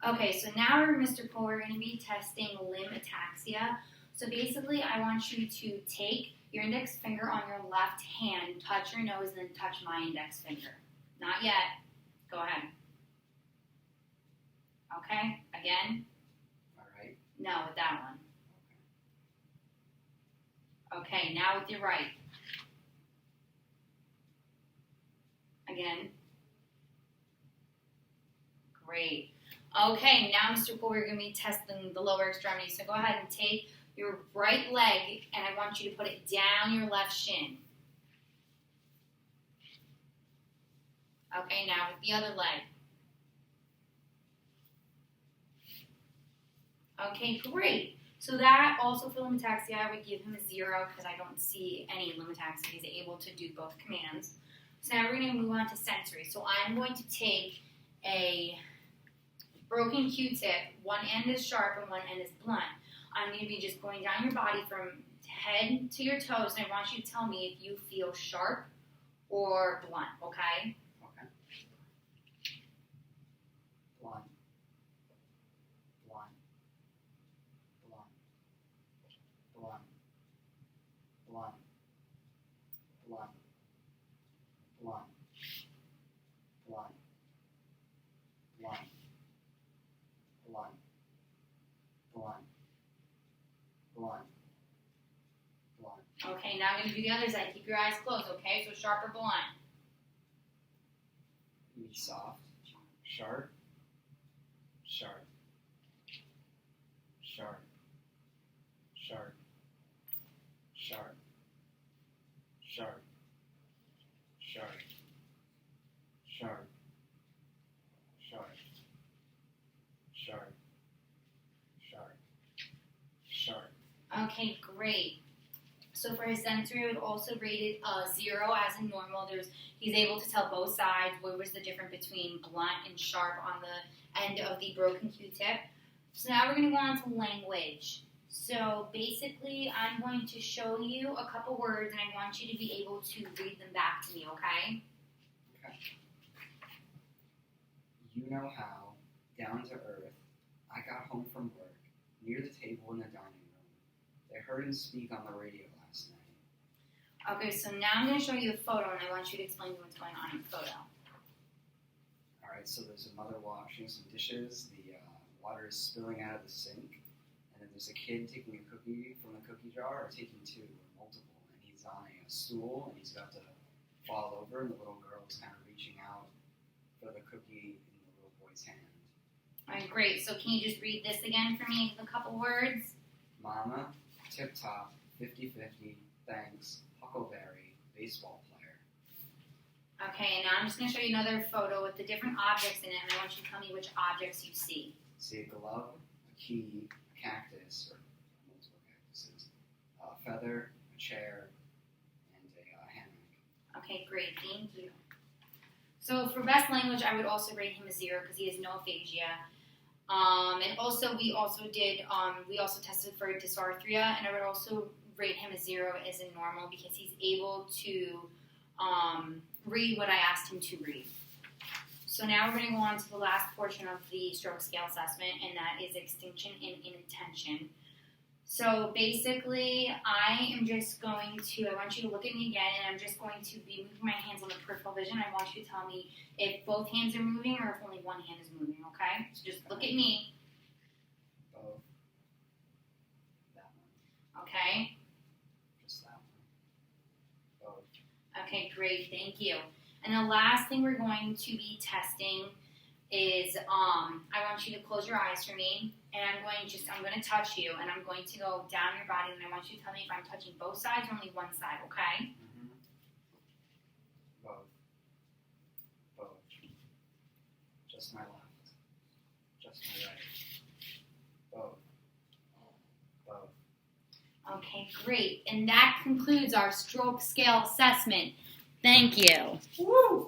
Okay, so now, Mr. Cole, we're going to be testing limb ataxia. So basically, I want you to take your index finger on your left hand, touch your nose, then touch my index finger. Not yet. Go ahead. Okay, again. All right. No, with that one. Okay, now with your right. Again. Great. Okay, now, Mr. Cole, we're going to be testing the lower extremity. So go ahead and take your right leg, and I want you to put it down your left shin. Okay, now with the other leg. Okay, great. So that also for limb ataxia, I would give him a 0 because I don't see any limb ataxia. He's able to do both commands. So now we're going to move on to sensory. So I'm going to take a broken Q-tip. One end is sharp and one end is blunt. I'm going to be just going down your body from head to your toes, and I want you to tell me if you feel sharp or blunt, okay? Okay. Blunt. Blunt. Blunt. Blunt. Blunt. Blunt. Blunt. Blunt. Blunt. Blunt. Blunt. Blunt. Blunt. Okay, now I'm going to do the other side. Keep your eyes closed, okay? So sharp or blunt? Be soft. Sharp. Sharp. Sharp. Sharp. Sharp. Sharp. Sharp. Sharp. Sharp. Sharp. Sharp. Sharp. Okay, great. So for his sensory, I would also rate it 0 as in normal. He's able to tell both sides. What was the difference between blunt and sharp on the end of the broken Q-tip? So now we're going to go on to language. So basically, I'm going to show you a couple words, and I want you to be able to read them back to me, okay? Okay. You know how, down to earth, I got home from work, near the table in the dining room. They heard him speak on the radio last night. Okay, so now I'm going to show you a photo, and I want you to explain what's going on in the photo. All right, so there's a mother washing some dishes. The water is spilling out of the sink. And then there's a kid taking a cookie from the cookie jar, or taking two, or multiple. And he's on a stool, and he's about to fall over, and the little girl is kind of reaching out for the cookie in the little boy's hand. All right, great. So can you just read this again for me, a couple words? Mama, tip-top, 50-50, thanks, Huckleberry, baseball player. Okay, and now I'm just going to show you another photo with the different objects in it, and I want you to tell me which objects you see. See a glove, a key, a cactus, or multiple cactuses, a feather, a chair, and a hammock. Okay, great. Thank you. So for best language, I would also rate him a 0 because he has no aphasia. And also, we also tested for dysarthria, and I would also rate him a 0 as in normal because he's able to read what I asked him to read. So now we're going to go on to the last portion of the stroke scale assessment, and that is extinction and inattention. So basically, I want you to look at me again, and I'm just going to be moving my hands on the peripheral vision. I want you to tell me if both hands are moving or if only one hand is moving, okay? So just look at me. Both. That one. Okay? Just that one. Both. Okay, great. Thank you. And the last thing we're going to be testing is I want you to close your eyes for me, and I'm going to touch you, and I'm going to go down your body, and I want you to tell me if I'm touching both sides or only one side, okay? Mm-hmm. Both. Both. Just my left. Just my right. Both. Both. Okay, great. And that concludes our stroke scale assessment. Thank you. Woo!